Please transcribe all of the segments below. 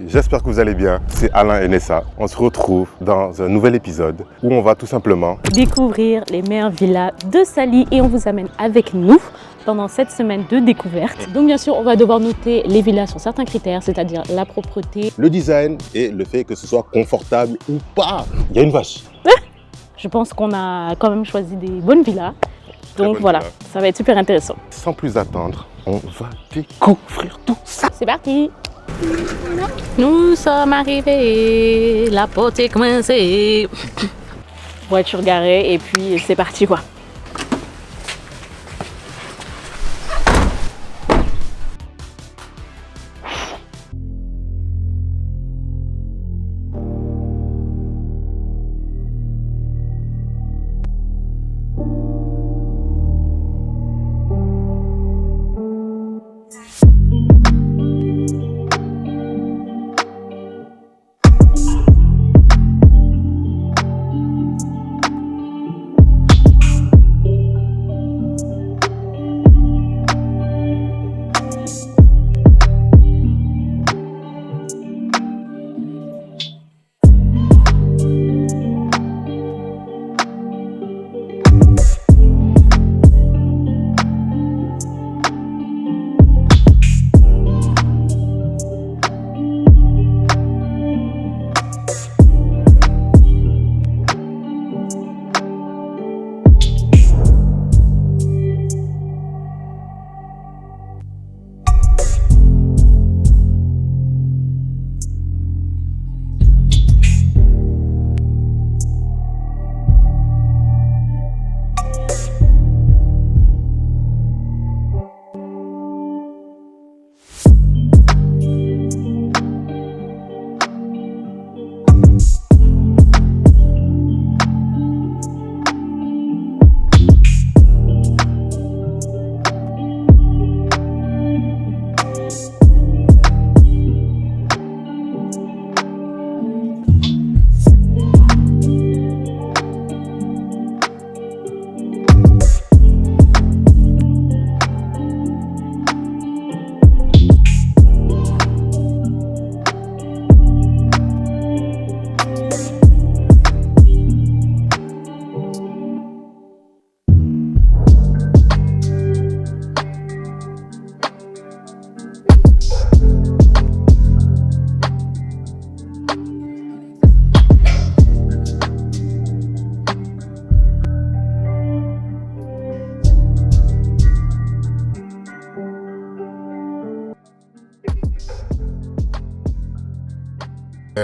j'espère que vous allez bien. C'est Alain et Nessa. On se retrouve dans un nouvel épisode où on va tout simplement découvrir les meilleures villas de Saly et on vous amène avec nous pendant cette semaine de découverte. Donc bien sûr, on va devoir noter les villas sur certains critères, c'est-à-dire la propreté, le design et le fait que ce soit confortable ou pas. Il y a une vache. Je pense qu'on a quand même choisi des bonnes villas. Donc voilà, ça va être super intéressant. Sans plus attendre, on va découvrir tout ça. C'est parti! Nous sommes arrivés, la porte est coincée. Voiture garée et puis c'est parti quoi.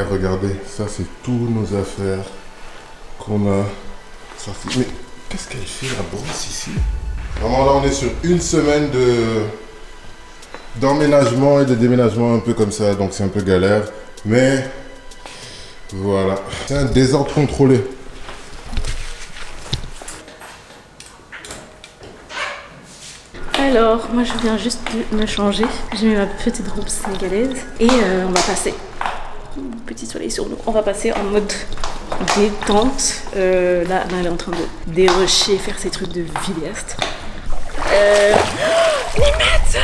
Regardez, ça c'est tous nos affaires qu'on a sorties. Mais qu'est-ce qu'elle fait la brosse ici? Vraiment là on est sur une semaine d'emménagement et de déménagement un peu comme ça, donc c'est un peu galère. Mais voilà, c'est un désordre contrôlé. Alors, moi je viens juste de me changer. J'ai mis ma petite robe sénégalaise et on va passer. Petit soleil sur nous. On va passer en mode détente. Là, elle est en train de dérocher, faire ses trucs de vidéaste. Limette!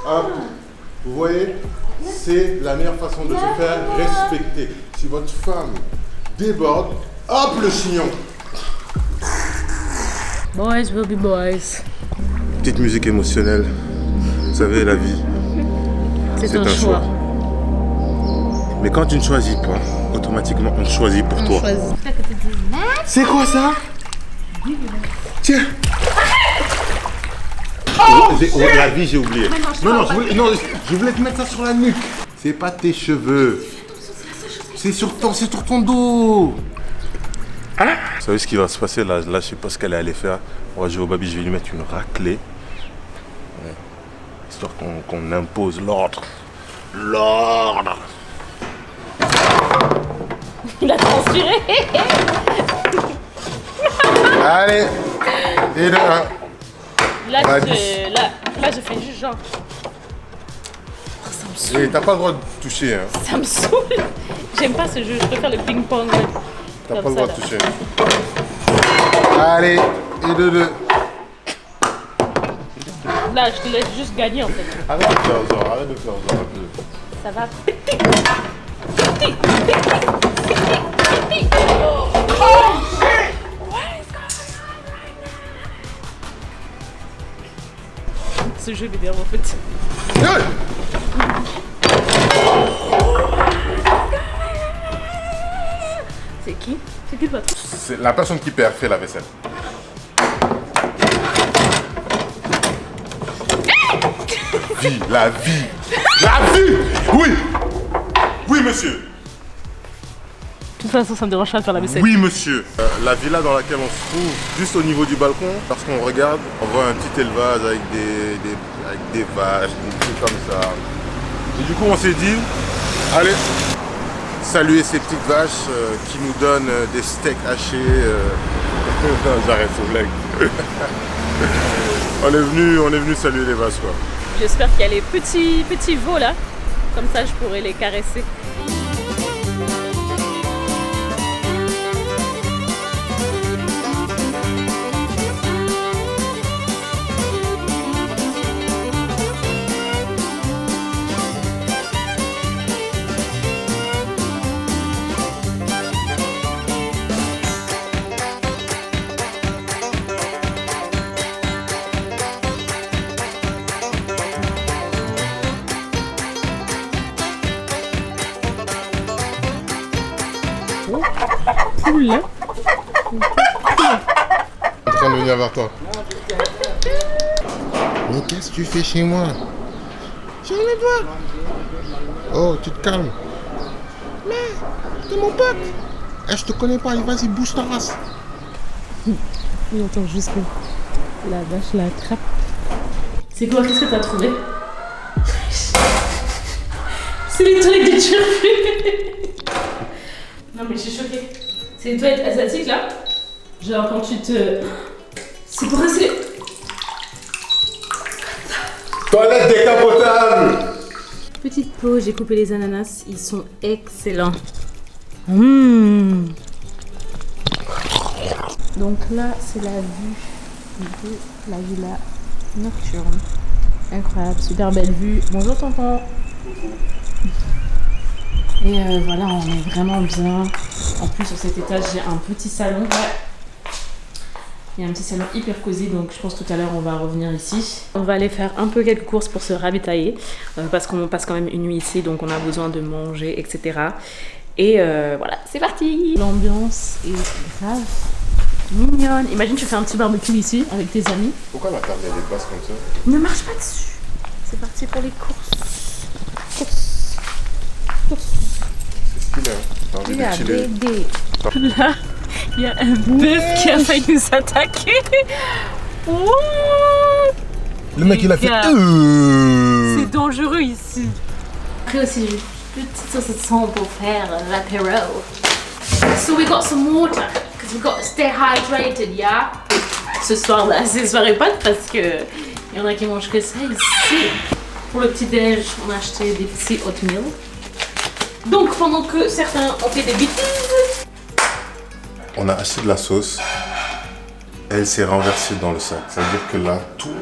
Ah, vous voyez, c'est la meilleure façon de se faire respecter. Si votre femme déborde, hop le chignon. Boys will be boys. Petite musique émotionnelle. Vous savez, la vie, C'est un choix. Mais quand tu ne choisis pas, automatiquement on choisit pour toi. C'est quoi ça? Tiens. La vie, j'ai oublié. Non, je voulais te mettre ça sur la nuque. C'est pas tes cheveux. C'est sur ton dos. Hein? Vous savez ce qui va se passer là, je sais pas ce qu'elle est allée faire. On va jouer au baby, je vais lui mettre une raclée. Ouais. Histoire qu'on impose l'ordre. L'ordre. Il a transpiré. Allez. Et de 1. Là, je fais juste genre. Oh, ça me saoule. Et t'as pas le droit de toucher. Hein. Ça me saoule. J'aime pas ce jeu, je préfère le ping-pong. T'as pas Comme le droit ça, de toucher. Allez, et de deux. Là, je te laisse juste gagner en fait. Arrête de faire genre, arrête de faire genre. Ça va. Ce jeu m'énerve en fait. Hey! C'est qui? C'est qui le patron? C'est la personne qui perd fait la vaisselle. Vie, la vie. La vie! Oui! Oui, monsieur! De toute façon, ça me dérange pas de faire la vaisselle. Oui, monsieur. La villa dans laquelle on se trouve, juste au niveau du balcon, lorsqu'on regarde, on voit un petit élevage avec des vaches, des trucs comme ça. Et du coup, on s'est dit, allez, saluer ces petites vaches qui nous donnent des steaks hachés. Non, j'arrête ce blague. on est venu saluer les vaches, quoi. J'espère qu'il y a les petits veaux là. Comme ça, je pourrais les caresser. Cool, hein? Je suis en train de venir vers toi. Mais qu'est-ce que tu fais chez moi? Ferme les doigts. Oh, tu te calmes. Mais, t'es mon pote. Eh, je te connais pas, vas-y, bouge ta race. Il entend juste que la vache la attrape. C'est quoi? Qu'est-ce que t'as trouvé? C'est les toilettes de Turfu. Non mais je suis choquée. C'est les toilettes asiatiques là. Genre quand tu te... C'est pour rester... Toilette décapotable. Petite pause, j'ai coupé les ananas. Ils sont excellents. Mmh. Donc là, c'est la vue de la villa nocturne. Incroyable, super belle vue. Bonjour tonton. Et voilà, on est vraiment bien. En plus, sur cet étage, j'ai un petit salon. Il y a un petit salon hyper cosy, donc je pense tout à l'heure on va revenir ici. On va aller faire un peu quelques courses pour se ravitailler parce qu'on passe quand même une nuit ici, donc on a besoin de manger, etc. Et voilà, c'est parti. L'ambiance est grave mignonne. Imagine tu fais un petit barbecue ici avec tes amis. Pourquoi la table elle est basse comme ça? Ne marche pas dessus. C'est parti pour les courses. Courses. C'est stylé, hein? T'as envie de chiller. Là, il y a un bœuf qui a failli nous attaquer. Oh, Le mec il a fait. c'est dangereux ici. Après aussi, j'ai une petite sauce de sang pour faire l'apéro. So we got some water, because we got to stay hydrated, yeah? Ce soir-là, c'est soirée pâte parce que il y en a qui mangent que ça ici. Pour le petit-déj, on a acheté des petits oatmeal. Donc pendant que certains ont fait des bêtises, On a acheté de la sauce. Elle s'est renversée dans le sac. Ça veut dire que là, tout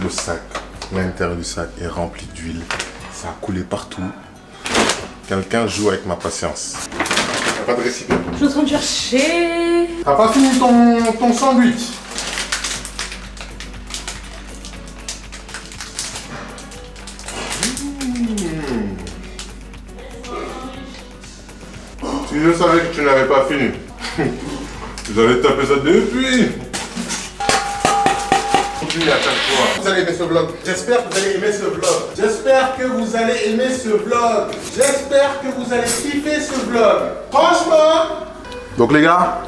le sac, l'intérieur du sac est rempli d'huile. Ça a coulé partout. Quelqu'un joue avec ma patience. Y'a pas de récipient. je suis en train de chercher. T'as pas fini ton sandwich? Si je savais que tu n'avais pas fini, j'allais taper ça depuis. Continue à chaque fois. Vous allez aimer ce vlog. J'espère que vous allez aimer ce vlog. J'espère que vous allez aimer ce vlog. J'espère que vous allez kiffer ce vlog. Franchement. Donc les gars,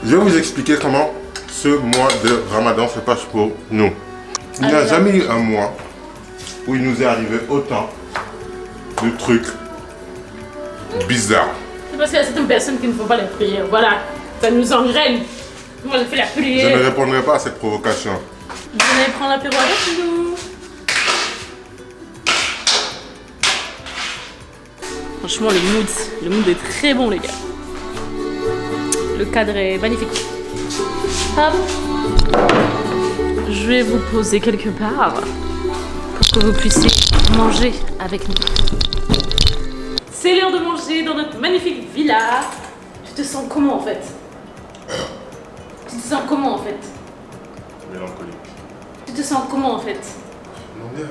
je vais vous expliquer comment ce mois de Ramadan se passe pour nous. Il n'y a jamais eu un mois où il nous est arrivé autant de trucs bizarres. C'est parce qu'il y a certaines personnes qui ne font pas les prières. Voilà, ça nous engraine. Nous, on fait la Je prière. ne répondrai pas à cette provocation. Vous allez prendre l'apéro avec nous. Franchement, le mood est très bon, les gars. Le cadre est magnifique. Hop. Je vais vous poser quelque part pour que vous puissiez manger avec nous. C'est l'heure de manger dans notre magnifique villa. Tu te sens comment en fait? Tu te sens comment en fait? Mélancolique. Tu te sens comment en fait? Non, bien.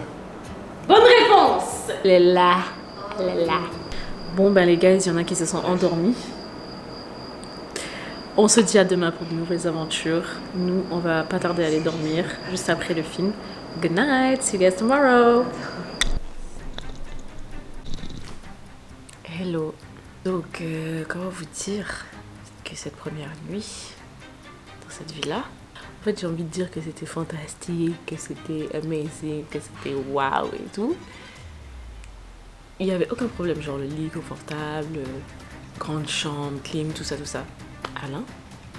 Bonne réponse! Là. Bon ben les gars, il y en a qui se sont endormis. On se dit à demain pour de nouvelles aventures. Nous, on va pas tarder à aller dormir juste après le film. Good night, see you guys tomorrow. Hello. Donc, comment vous dire que cette première nuit dans cette villa, en fait, j'ai envie de dire que c'était fantastique, que c'était amazing, que c'était wow et tout. Il n'y avait aucun problème, genre le lit confortable, grande chambre, clim, tout ça. Alain,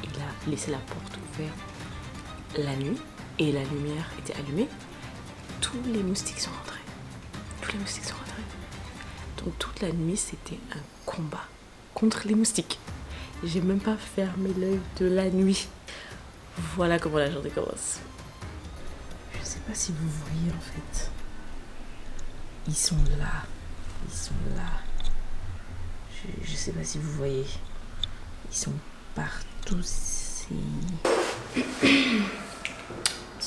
il a laissé la porte ouverte la nuit et la lumière était allumée. Tous les moustiques sont rentrés. Donc toute la nuit, c'était un combat contre les moustiques. J'ai même pas fermé l'œil de la nuit. Voilà comment la journée commence. Je sais pas si vous voyez en fait. Ils sont là. Je sais pas si vous voyez. Ils sont partout. Ce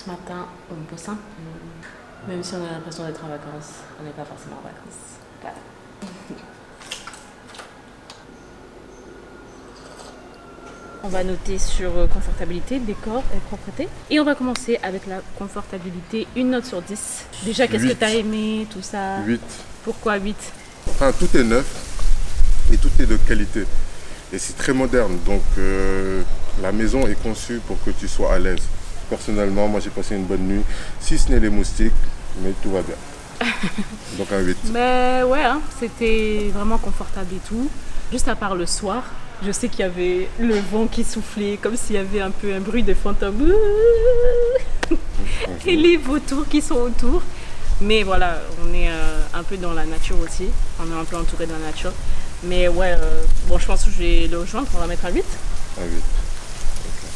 matin, on bosse un peu. Même si on a l'impression d'être en vacances, on n'est pas forcément en vacances. Voilà. On va noter sur confortabilité, décor et propreté. Et on va commencer avec la confortabilité, une note sur 10. Déjà, qu'est-ce que tu as aimé, tout ça? 8. Pourquoi 8? Enfin, tout est neuf et tout est de qualité. Et c'est très moderne, donc la maison est conçue pour que tu sois à l'aise. Personnellement, moi j'ai passé une bonne nuit, si ce n'est les moustiques, mais tout va bien. Donc un 8. Mais ouais, hein, c'était vraiment confortable et tout. Juste à part le soir, je sais qu'il y avait le vent qui soufflait, comme s'il y avait un peu un bruit de fantômes. Et les vautours qui sont autour. Mais voilà, on est un peu dans la nature aussi. On est un peu entouré de la nature. Mais ouais, bon, je pense que je vais le rejoindre. On va mettre un 8. Un 8.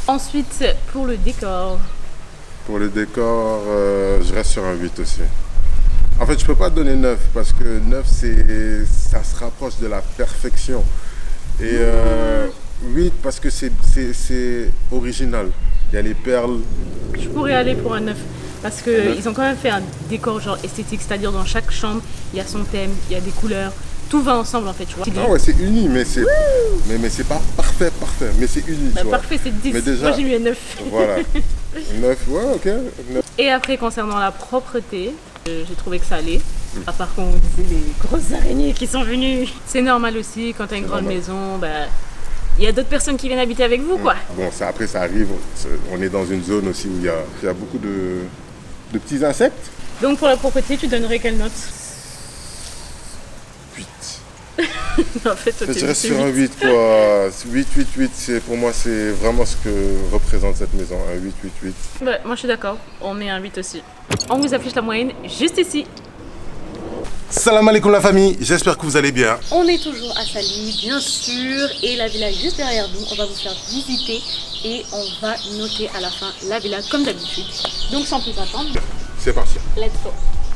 Ensuite, pour le décor. Pour le décor, je reste sur un 8 aussi. En fait, je peux pas donner 9 parce que 9, ça se rapproche de la perfection. Et 8 parce que c'est original. Il y a les perles. Je pourrais aller pour un 9 parce qu'ils ont quand même fait un décor genre esthétique, c'est-à-dire dans chaque chambre, il y a son thème, il y a des couleurs. Tout va ensemble en fait, tu vois. Ah ouais, c'est uni, mais c'est pas parfait, mais c'est uni, tu vois. Parfait, c'est 10. Mais déjà, moi j'ai mis un 9. Voilà. 9, ouais, ok. 9. Et après, concernant la propreté, j'ai trouvé que ça allait. À part qu'on disait les grosses araignées qui sont venues. C'est normal aussi, quand tu as une grande maison, bah, il y a d'autres personnes qui viennent habiter avec vous, quoi. Bon, ça, après, ça arrive. On est dans une zone aussi où il y a beaucoup de petits insectes. Donc pour la propreté, tu donnerais quelle note? 8. En fait, Je dirais sur un 8, quoi. 8, pour moi, c'est vraiment ce que représente cette maison. Un 8. Ouais, moi je suis d'accord. On met un 8 aussi. On vous affiche la moyenne juste ici. Salam alaikum la famille, j'espère que vous allez bien. On est toujours à Sali, bien sûr, et la villa est juste derrière nous. On va vous faire visiter et on va noter à la fin la villa comme d'habitude. Donc sans plus attendre, C'est parti. let's go.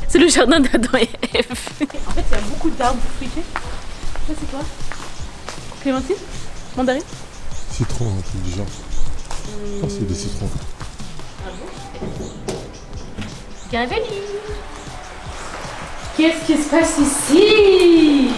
C'est le jardin d'Adam et Ève. En fait, il y a beaucoup d'arbres fruités. Ça, c'est quoi? Clémentine? Mandarine? Citron, un truc du genre. Je pense que c'est des citrons. Ah bon? Bienvenue. Qu'est-ce qui se passe ici?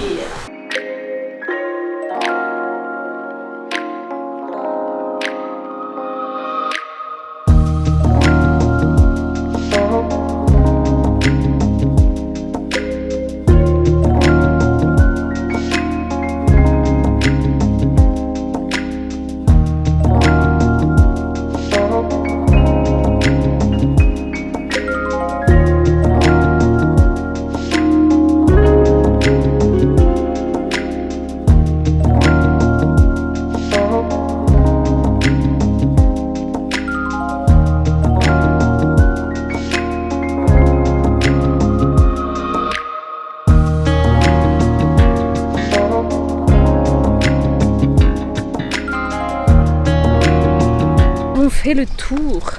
fait le tour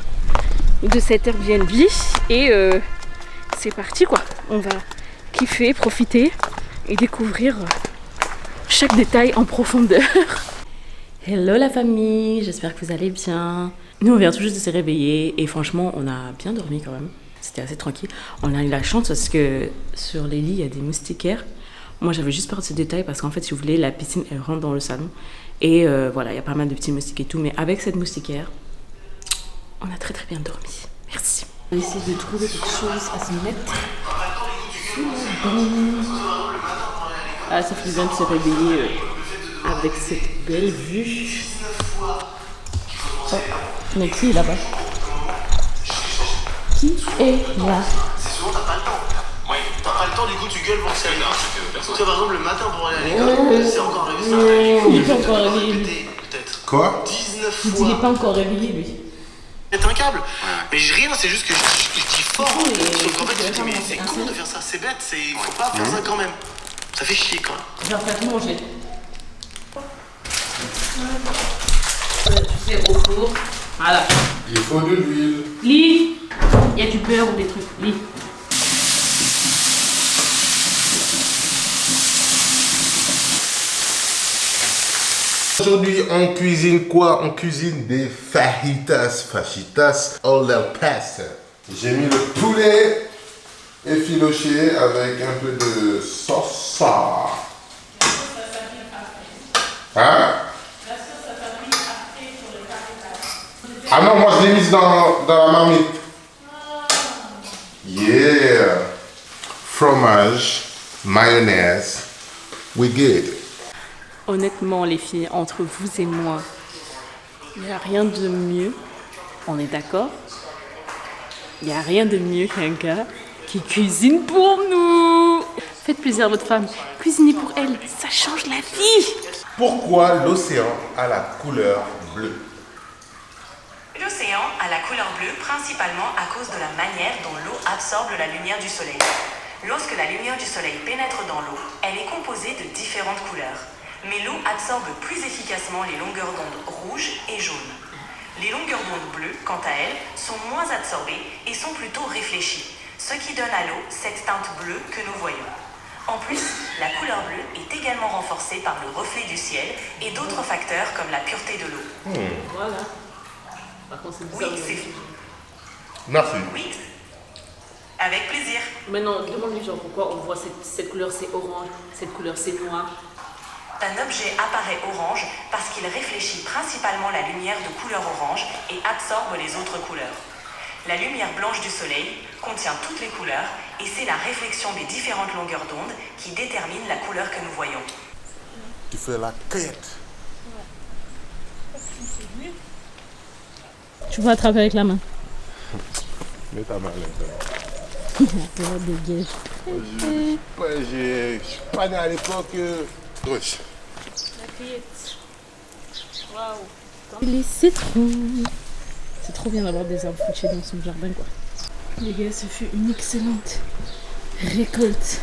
de cet Airbnb et c'est parti quoi. On va kiffer, profiter et découvrir chaque détail en profondeur. Hello la famille, j'espère que vous allez bien. Nous on vient tout juste de se réveiller et franchement on a bien dormi quand même. C'était assez tranquille. On a eu la chance parce que sur les lits il y a des moustiquaires. Moi j'avais juste peur de ce détail parce qu'en fait si vous voulez la piscine elle rentre dans le salon. Et voilà, il y a pas mal de petits moustiques et tout. Mais avec cette moustiquaire, on a très très bien dormi. Merci. On va essayer de trouver quelque chose à se mettre sous la dent. Ah, ça fait bien de se réveiller avec cette belle vue. Oh, mais qui est là-bas? Qui est là? C'est souvent t'as pas le temps. Oui. T'as pas le temps, du coup tu gueules pour que ça aille. Tu vois, par exemple, le matin pour aller à l'école, c'est encore réveillé. Il n'est pas encore réveillé, lui. Peut-être. Quoi? 19 fois. Il n'est pas encore réveillé, lui. Pète un câble. Mais j'ai rien, c'est juste que je dis fort. Sauf qu'en fait, je dis, mais c'est con de faire ça, c'est bête, faut pas faire ça quand même. Ça fait chier quand même. Je vais en faire manger. Tu fais au four. Voilà. Il faut de l'huile. Lis. Il y a du beurre ou des trucs. Lis. Aujourd'hui, on cuisine quoi? On cuisine des fajitas. Fajitas al pastor. J'ai mis le poulet effiloché avec un peu de sauce. Hein? Ah non, moi je l'ai mise dans la marmite. Yeah. Fromage, mayonnaise. We good. Honnêtement, les filles, entre vous et moi, il n'y a rien de mieux. On est d'accord? Il n'y a rien de mieux qu'un gars qui cuisine pour nous. Faites plaisir à votre femme. Cuisinez pour elle. Ça change la vie. Pourquoi l'océan a la couleur bleue? L'océan a la couleur bleue principalement à cause de la manière dont l'eau absorbe la lumière du soleil. Lorsque la lumière du soleil pénètre dans l'eau, elle est composée de différentes couleurs. Mais l'eau absorbe plus efficacement les longueurs d'onde rouges et jaunes. Les longueurs d'onde bleues, quant à elles, sont moins absorbées et sont plutôt réfléchies, ce qui donne à l'eau cette teinte bleue que nous voyons. En plus, la couleur bleue est également renforcée par le reflet du ciel et d'autres facteurs comme la pureté de l'eau. Voilà. Par contre, c'est bizarre. Oui, c'est... Merci. Oui, avec plaisir. Maintenant, demande-lui genre pourquoi on voit cette couleur c'est orange, cette couleur c'est noir. Un objet apparaît orange parce qu'il réfléchit principalement la lumière de couleur orange et absorbe les autres couleurs. La lumière blanche du soleil contient toutes les couleurs et c'est la réflexion des différentes longueurs d'onde qui détermine la couleur que nous voyons. Tu fais la cueillette. Tu peux attraper avec la main. Mets ta main là. Dégage. Je suis pas né à l'époque. Wesh. La cueillette. Waouh. Les citrons. C'est trop bien d'avoir des arbres fruitiers dans son jardin quoi. Les gars, ce fut une excellente récolte.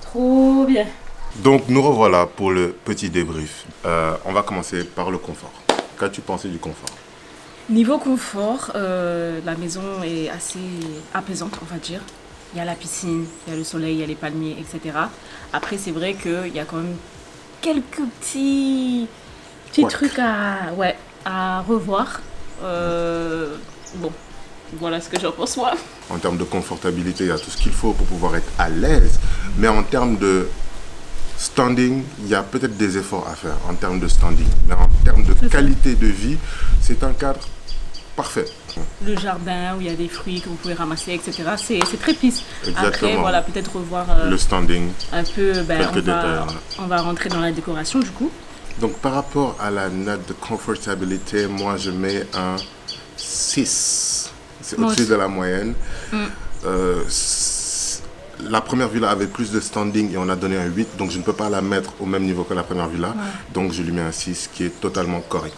Trop bien. Donc nous revoilà pour le petit débrief. On va commencer par le confort. Qu'as-tu pensé du confort? Niveau confort, la maison est assez apaisante, on va dire. Il y a la piscine, il y a le soleil, il y a les palmiers, etc. Après, c'est vrai qu'il y a quand même quelques petits trucs à revoir. Bon, voilà ce que j'en pense moi. En termes de confortabilité, il y a tout ce qu'il faut pour pouvoir être à l'aise. Mais en termes de standing, il y a peut-être des efforts à faire en termes de standing. Mais en termes de qualité de vie, c'est un cadre parfait. Le jardin où il y a des fruits que vous pouvez ramasser, etc. C'est très pisse. Exactement. Après, voilà, peut-être revoir le standing. un peu. Quelques détails. On va rentrer dans la décoration du coup. Donc par rapport à la note de confortabilité, moi je mets un 6. C'est au-dessus de la moyenne. La première villa avait plus de standing et on a donné un 8, donc je ne peux pas la mettre au même niveau que la première villa. Donc je lui mets un 6 qui est totalement correct.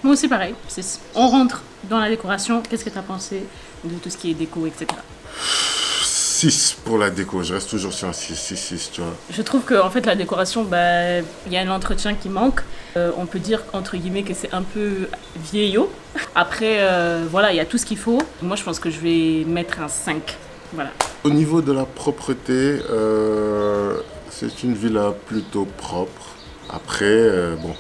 Moi aussi pareil, 6. On rentre dans la décoration. Qu'est-ce que tu as pensé de tout ce qui est déco, etc. 6 pour la déco. Je reste toujours sur un 6, tu vois. Je trouve que en fait, la décoration, il y a un entretien qui manque. On peut dire, entre guillemets, que c'est un peu vieillot. Après, voilà, il y a tout ce qu'il faut. Moi, je pense que je vais mettre un 5. Voilà. Au niveau de la propreté, c'est une villa plutôt propre. Après, bon...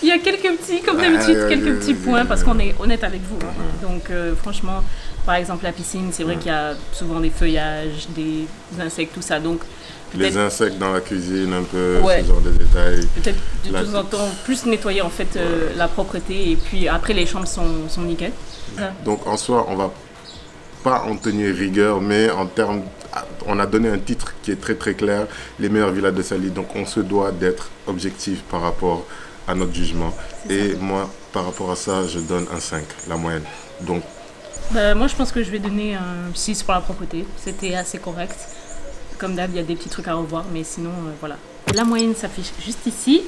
Il y a quelques petits, comme d'habitude, quelques petits points, parce qu'on est honnête avec vous. Hein. Donc, franchement, par exemple, la piscine, c'est vrai qu'il y a souvent des feuillages, des insectes, tout ça. Donc, les insectes dans la cuisine, un peu, ce genre de détails. Peut-être de temps en temps, plus nettoyer en fait la propreté, et puis après, les chambres sont nickel. Donc, en soi, on va pas en tenir rigueur, mais en termes... On a donné un titre qui est très très clair, les meilleures villas de Saly. Donc, on se doit d'être objectif par rapport à notre jugement. Et moi, par rapport à ça, je donne un 5, la moyenne. Donc, moi, je pense que je vais donner un 6 pour la propreté. C'était assez correct. Comme d'hab, il y a des petits trucs à revoir, mais sinon, voilà. La moyenne s'affiche juste ici.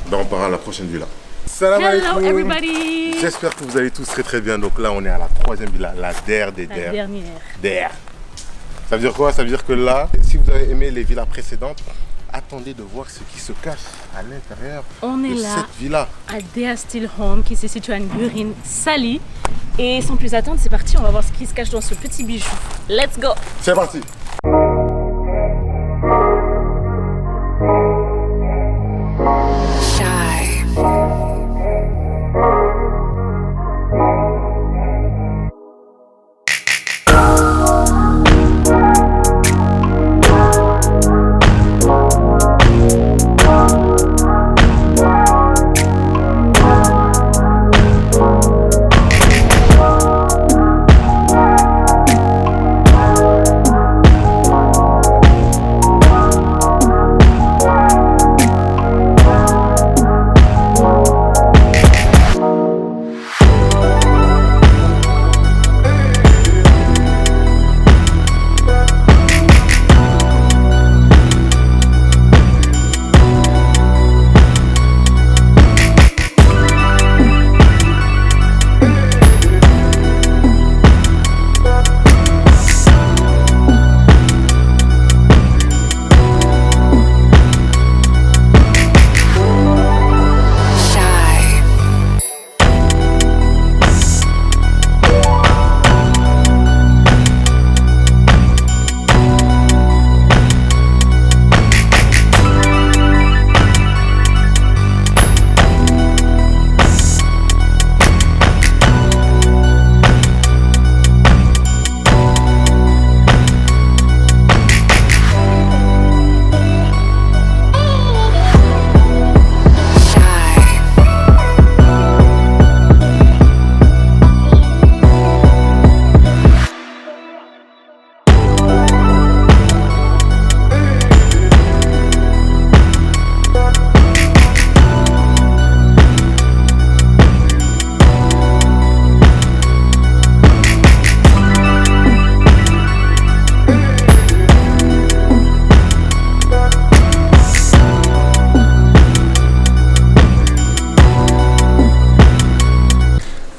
Ben, on part à la prochaine villa. Salam Hello alaikum. everybody. J'espère que vous allez tous très très bien. Donc là, on est à la 3e villa, la DER des La DER. dernière. DER. Ça veut dire quoi? Ça veut dire que là, si vous avez aimé les villas précédentes, attendez de voir ce qui se cache à l'intérieur de cette villa. À DER Still Home, qui se situe à Ngurin, Saly. Et sans plus attendre, c'est parti, on va voir ce qui se cache dans ce petit bijou. Let's go! C'est parti!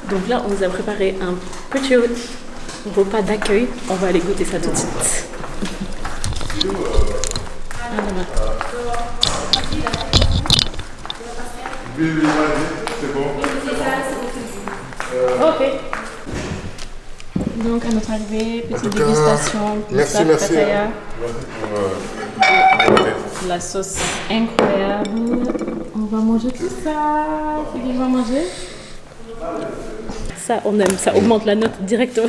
Donc là, on nous a préparé un petit repas d'accueil. On va aller goûter ça tout de suite. C'est bon. Ok. Donc à notre arrivée, petite dégustation. Merci. Pattaya. Merci pour La sauce incroyable. On va manger tout ça. C'est qui va manger? Ça, on aime. Ça augmente la note directement.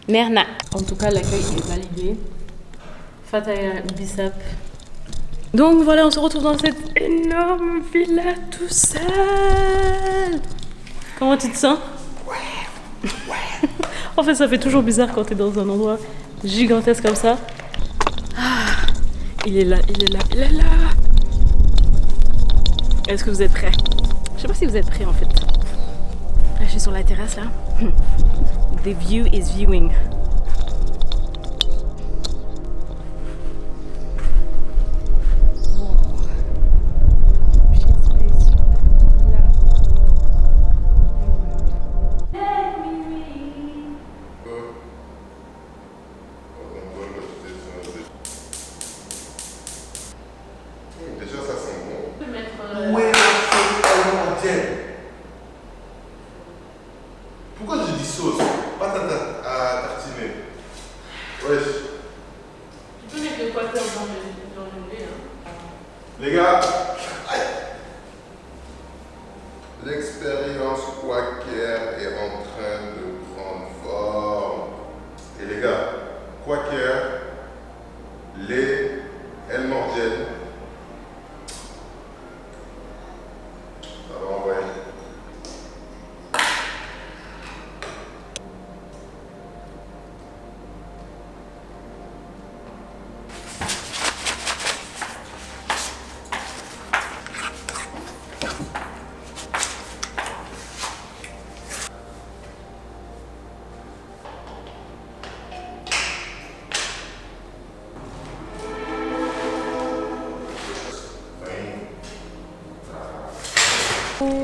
Merna. En tout cas, l'accueil est validé. Pattaya, Bissap. Donc voilà, on se retrouve dans cette énorme villa tout seul. Comment tu te sens? Ouais. En fait, ça fait toujours bizarre quand t'es dans un endroit gigantesque comme ça. Ah, il est là. Est-ce que vous êtes prêts? Je sais pas si vous êtes prêts en fait. Là, je suis sur la terrasse là. The view is viewing. Tu peux mettre le quaker dans le lait. Les gars, l'expérience Quaker est en train de prendre forme. Et les gars, Quaker, lait, Elmorgel, ça va envoyer.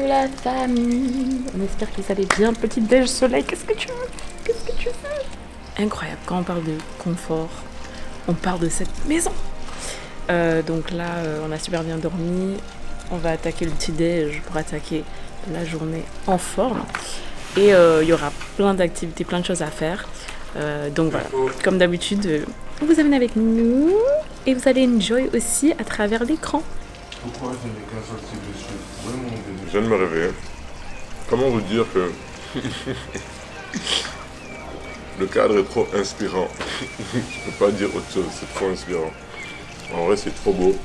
La famille, on espère que vous allez bien. Petit déj soleil, qu'est-ce que tu veux? Incroyable, quand on parle de confort, on parle de cette maison. Donc là, on a super bien dormi. On va attaquer le petit déj pour attaquer la journée en forme. Et il y aura plein d'activités, plein de choses à faire. Donc voilà, comme d'habitude, on vous amène avec nous et vous allez enjoy aussi à travers l'écran. Pourquoi je n'ai qu'un seul type de cheveux? Vraiment désolé. Je viens de me réveiller. Comment vous dire que le cadre est trop inspirant. Je peux pas dire autre chose, c'est trop inspirant. En vrai, c'est trop beau.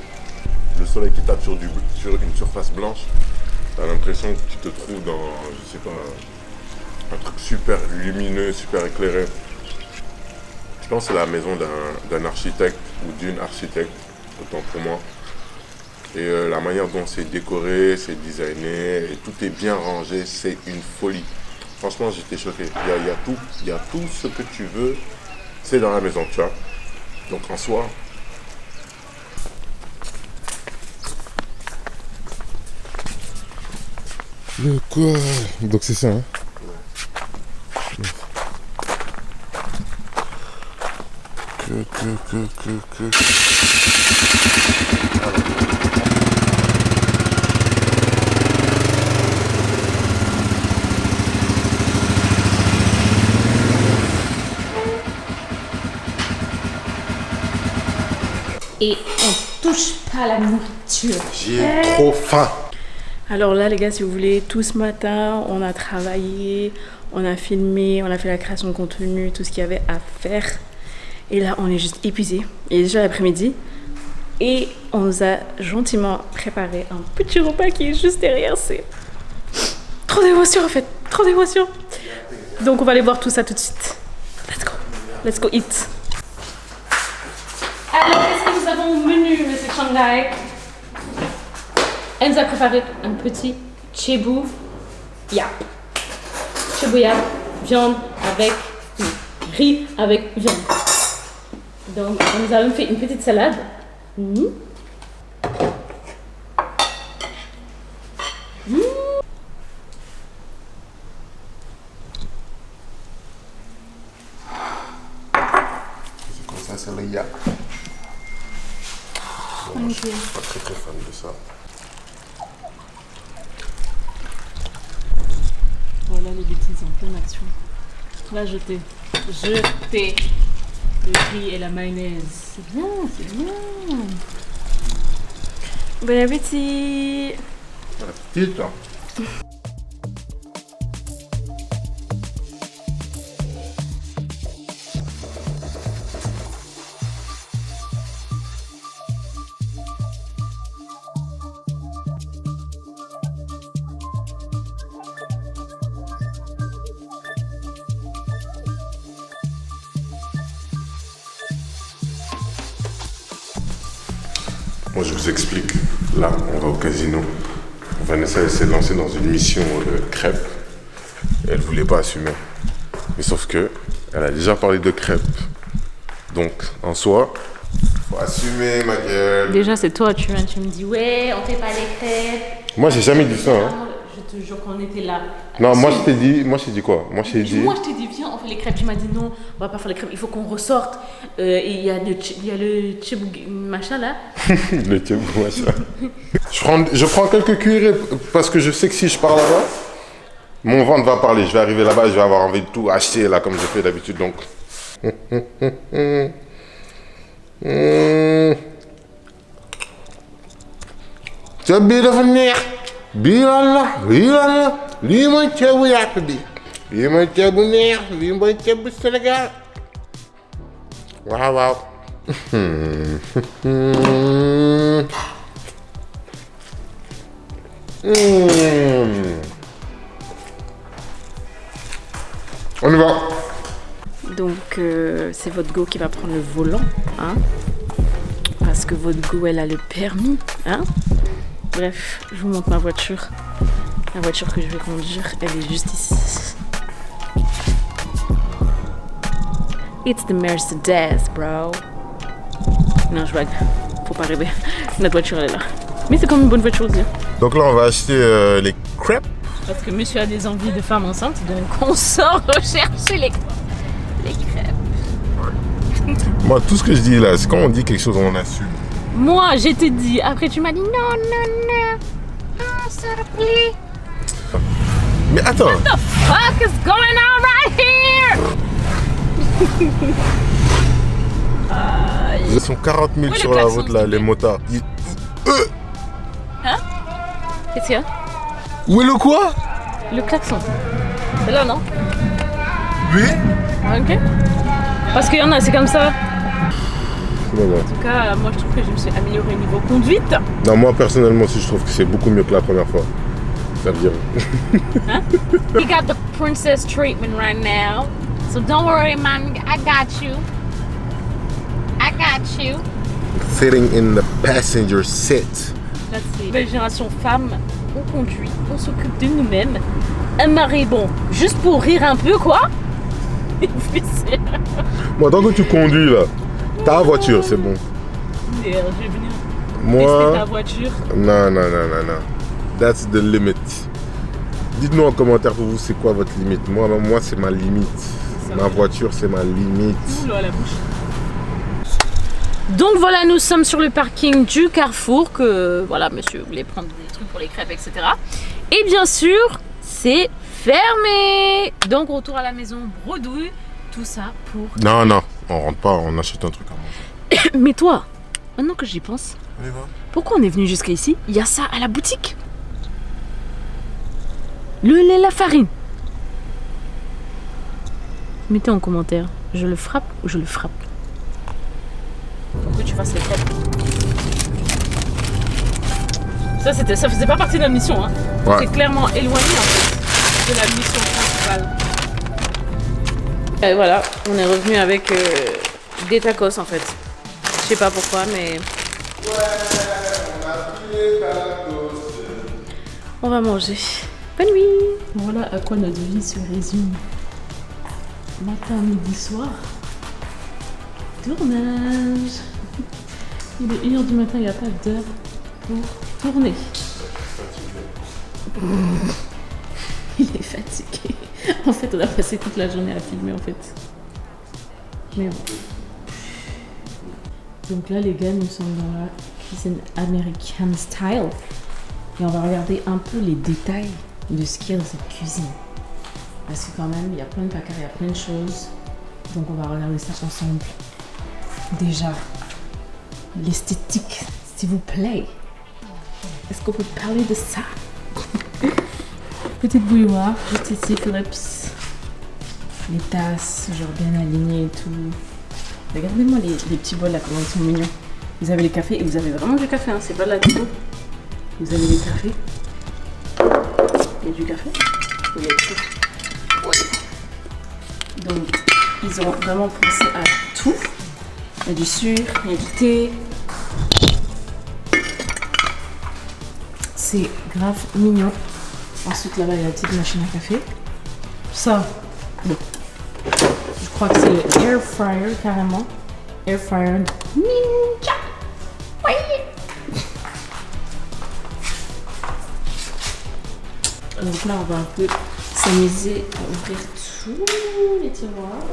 Le soleil qui tape sur une surface blanche, t'as l'impression que tu te trouves dans, je sais pas, un truc super lumineux, super éclairé. Je pense que c'est la maison d'un architecte ou d'une architecte, autant pour moi. Et la manière dont c'est décoré, c'est designé, et tout est bien rangé, c'est une folie. Franchement, j'étais choqué. Il y a tout ce que tu veux, c'est dans la maison, tu vois. Donc en soi, Le quoi? Donc c'est ça, hein? Et on touche pas à la nourriture. J'ai trop faim. Alors là les gars, si vous voulez, tout ce matin, on a travaillé, on a filmé, on a fait la création de contenu, tout ce qu'il y avait à faire. Et là, on est juste épuisé. Il est déjà l'après-midi. Et on nous a gentiment préparé un petit repas qui est juste derrière. C'est trop d'émotion en fait, trop d'émotion. Donc on va aller voir tout ça tout de suite. Let's go eat. Alors, qu'est-ce que nous avons au menu, monsieur Shanghai? Elle nous a préparé un petit chebu yap. Chebu yap, viande avec riz avec viande. Donc, on nous a même fait une petite salade. C'est comme ça, c'est le yap. bon, je suis pas très fan de ça. Voilà les bêtises en pleine action. Là, jetez le riz et la mayonnaise. C'est bien, c'est bien. Bon appétit. Petite, hein. Moi, je vous explique. Là, on va au casino. Vanessa, elle s'est lancée dans une mission crêpes. Elle voulait pas assumer. Mais sauf que, elle a déjà parlé de crêpes. Donc, en soi, faut assumer, ma gueule. Déjà, c'est toi, tu viens, tu me dis, ouais, on fait pas les crêpes. Moi, j'ai jamais dit ça. Hein. Je te jure qu'on était là. Non, moi, je t'ai dit quoi? Moi, je t'ai dit. Moi, je t'ai dit, viens, on fait les crêpes. Tu m'as dit, non, on va pas faire les crêpes, il faut qu'on ressorte. Et il y a le chibou machin là. Le tchébou, machin. Je prends quelques cuillerées parce que je sais que si je pars là-bas, mon ventre va parler. Je vais arriver là-bas, je vais avoir envie de tout acheter là comme je fais d'habitude. Donc, Ceeb bii dafa neex. bii lan la lii mooy ceebu yàpp bi. lii mooy ceeb bu neex lii mooy ceeb bu Sénégal. waaw waaw. On y va. Donc c'est votre go qui va prendre le volant, hein, parce que votre go elle a le permis, hein. Bref, je vous montre ma voiture. La voiture que je vais conduire, elle est juste ici. It's the Mercedes, bro. Non, je blague. Faut pas rêver. Notre voiture elle est là. Mais c'est comme une bonne voiture aussi. Donc là on va acheter les crêpes. Parce que monsieur a des envies de femme enceinte, donc on sort rechercher les crêpes. Moi, tout ce que je dis là, c'est quand on dit quelque chose, on assume. Moi, je t'ai dit. Après, tu m'as dit non. Ah, s'il te plaît. Mais attends. What the fuck is going on right here? Ils sont 40 000 Ouais, sur le la klaxon, route là, s'il te les plaît. motards. Hein? Qu'est-ce qu'il y a? Où est le quoi? Le klaxon. C'est là, non? Oui. Ah, ok. Parce qu'il y en a, c'est comme ça. Bon. En tout cas, moi, je trouve que je me suis améliorée au niveau conduite. Non, moi personnellement aussi, je trouve que c'est beaucoup mieux que la première fois. Ça veut dire. Hein? You got the princess treatment right now. So don't worry, man. I got you. Sitting in the passenger seat. Là, c'est nouvelle génération femme. On conduit, on s'occupe de nous-mêmes. Un mari, bon, juste pour rire un peu, quoi. Moi, tant que tu conduis là, ta voiture, c'est bon. Je vais venir tester Moi, ta voiture. non. That's the limit. Dites-nous en commentaire pour vous, c'est quoi votre limite. Moi, c'est ma limite. Ma voiture, c'est ma limite. Ouh, à la bouche. Donc voilà, nous sommes sur le parking du Carrefour, que voilà, monsieur voulait prendre des trucs pour les crêpes, etc. Et bien sûr, c'est fermé. Donc retour à la maison, bredouille, tout ça pour... Non, on rentre pas, on achète un truc à manger. Mais toi, maintenant que j'y pense, On y va. pourquoi on est venu jusqu'à ici? Il y a ça à la boutique. Le lait, la farine. Mettez en commentaire, je le frappe ou je le frappe. Pour que tu fasses les crêpes. Ça faisait pas partie de la mission, hein. Ouais. C'est clairement éloigné en fait de la mission principale. Et voilà, on est revenu avec des tacos en fait. Je sais pas pourquoi, mais. On va manger. Bonne nuit. Voilà à quoi notre vie se résume. Matin, midi, soir. Tournage. Il est 1h du matin, il n'y a pas d'heure pour tourner. Il est fatigué. En fait, on a passé toute la journée à filmer en fait. Mais bon. Donc là, les gars, nous sommes dans la cuisine American style. Et on va regarder un peu les détails de ce qu'il y a dans cette cuisine. Parce que quand même, il y a plein de placards, il y a plein de choses. Donc on va regarder ça ensemble. Déjà, l'esthétique, s'il vous plaît. Est-ce qu'on peut parler de ça? Petite bouilloire, juste ici, Philips. Les tasses, genre bien alignées et tout. Regardez-moi les petits bols là, comment ils sont mignons. Vous avez les cafés, et vous avez vraiment du café, hein, c'est pas de la déco. Vous avez les cafés. Il y a du café. Il y a tout. Ouais. Donc, ils ont vraiment pensé à tout. Il y a du sucre, il y a du thé. C'est grave mignon. Ensuite, là-bas, il y a la petite machine à café. Ça, bon. Je crois que c'est le air fryer carrément. Air fryer ninja. Oui. Donc là, on va un peu s'amuser à ouvrir tous les tiroirs.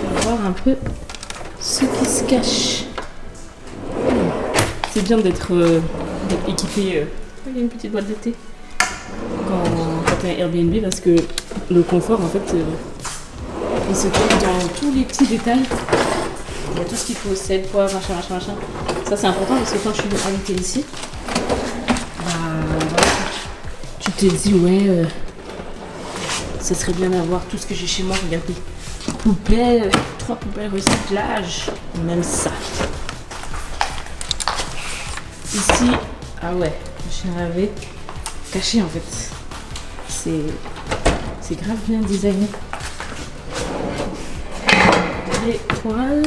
On va voir un peu ce qui se cache. C'est bien d'être équipé. Il y a une petite boîte de thé quand on est à Airbnb parce que le confort, en fait, Il se trouve dans tous les petits détails. Il y a tout ce qu'il faut, sel, poivre, machin. Ça c'est important parce que quand je suis invitée ici, tu te dis ouais, ça serait bien d'avoir tout ce que j'ai chez moi. Regardez, poubelle, 3 poubelles recyclage, même ça. Ici, ah ouais, machine à laver, caché en fait. C'est grave bien designé. Les toiles.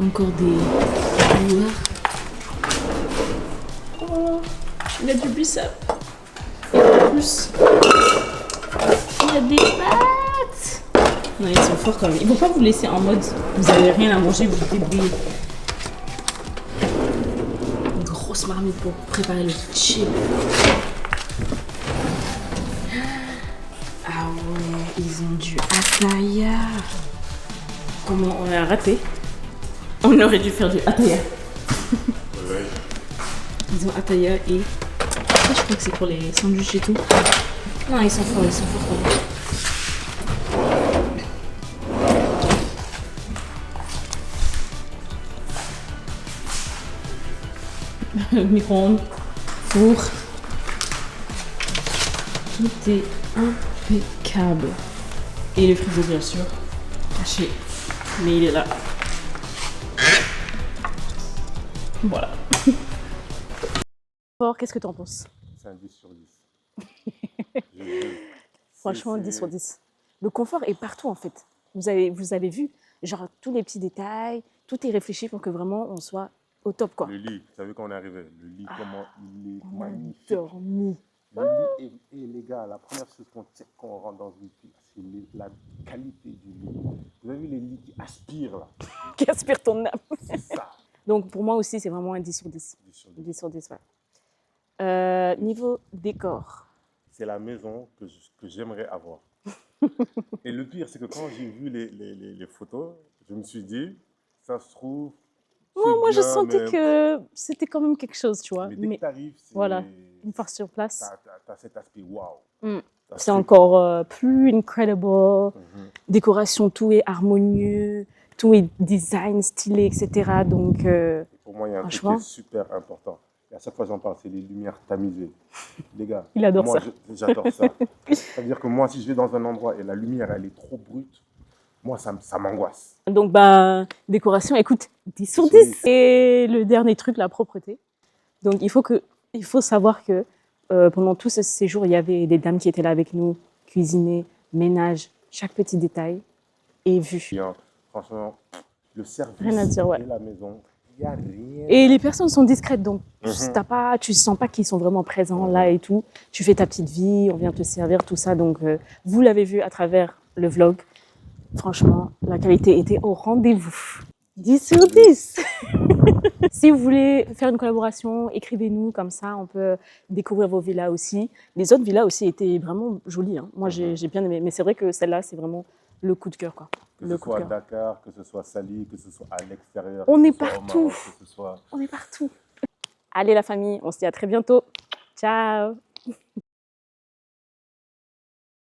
Encore des couleurs. Oh, il y a du bissap. Et en plus, il y a des pâtes. Non, ils sont forts quand même. Ils vont pas vous laisser en mode vous avez rien à manger, vous vous débrouillez. Une grosse marmite pour préparer le chip. Ah ouais, ils ont du ataya. Comment on a raté? On aurait dû faire du ataya. Ouais. Ils ont ataya et ça, je crois que c'est pour les sandwichs et tout. Non, ils sont forts quand même. Micro-ondes, four. Tout est impeccable. Et le frigo, bien sûr, caché. Mais il est là. Voilà. Qu'est-ce que tu en penses? C'est un 10 sur 10. Franchement, 10 sur 10. Le confort est partout en fait. Vous avez vu, genre tous les petits détails, tout est réfléchi pour que vraiment on soit au top quoi. Le lit, vous savez quand on est arrivé, le lit, comment il est On a magnifique. dormi. Le lit, et les gars, la première chose qu'on check quand on rentre dans une ville, c'est la qualité du lit. Vous avez vu les lits qui aspirent là? Qui aspire ton âme. C'est ça. Donc pour moi aussi, c'est vraiment un 10 sur 10. 10 sur 10. 10 sur 10, ouais. Niveau décor. C'est la maison que j'aimerais avoir. Et le pire, c'est que quand j'ai vu les photos, je me suis dit, ça se trouve. Moi, je bien, sentais mais que c'était quand même quelque chose, tu vois. dès que tu arrives, voilà, une fois sur place, t'as cet aspect waouh. c'est encore plus incredible. Décoration, tout est harmonieux, tout est design, stylé, etc. Donc, Pour moi, il y a un truc qui franchement, est super important. Et à chaque fois, j'en parle, c'est les lumières tamisées. Les gars, il adore moi, ça. j'adore ça. C'est-à-dire que moi, si je vais dans un endroit et la lumière, elle est trop brute, moi, ça m'angoisse. Donc, décoration, écoute, 10 sur 10. Et le dernier truc, la propreté. Donc, il faut savoir que pendant tout ce séjour, il y avait des dames qui étaient là avec nous, cuisiner, ménage, chaque petit détail est vu. Franchement, le service Rien à dire, ouais. et la maison, il n'y a rien. Et les personnes sont discrètes, donc tu sens pas qu'ils sont vraiment présents là et tout. Tu fais ta petite vie, on vient te servir, tout ça. Donc, vous l'avez vu à travers le vlog. Franchement, la qualité était au rendez-vous. 10 sur 10. Si vous voulez faire une collaboration, écrivez-nous, comme ça on peut découvrir vos villas aussi. Les autres villas aussi étaient vraiment jolies, hein. Moi j'ai bien aimé, mais c'est vrai que celle-là c'est vraiment le coup de cœur, quoi. Que ce soit à Dakar, que ce soit à Sali, que ce soit à l'extérieur. On que est ce soit au partout. Maroc, que ce soit... On est partout. Allez la famille, on se dit à très bientôt. Ciao.